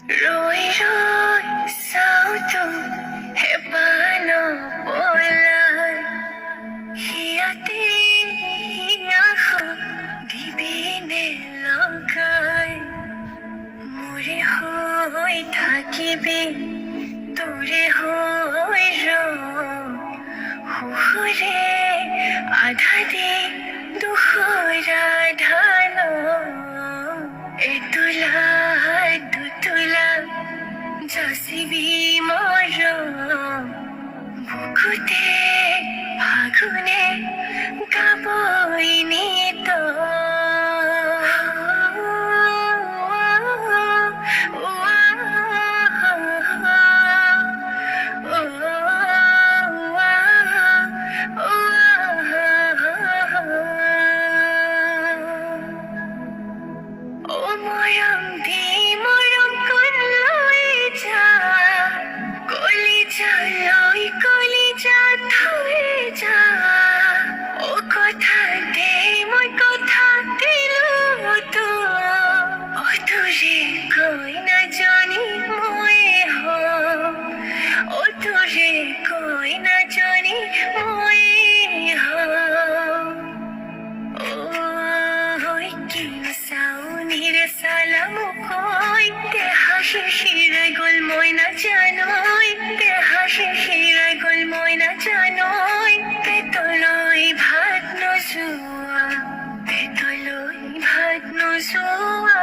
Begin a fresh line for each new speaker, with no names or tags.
Roi roi sautu hepano polai hiate hiaho dibine lokai mure hoi thakibe tore hoi ro হুহুরে আধা দি দুহরা ঢালো এতুলা দুতুলা জসিবি মর বুকুতে ফাগুনে গাবই নিত মরম দি মরম করলই যা কলিজা লই কলিজা ধরে যা ও কথা দে মই কথা দিলু তো ও তোরে কই না জানি মই হো ও তোরে কই না জানি মই হো ওই কি সাউনির সালামু কই তে হাসি শিরায় গোল ময়না জানোই তে হাসি শিরায় গোল ময়না জানোই তে তলই ভাত নজুয়া তে তলই ভাত নজুয়া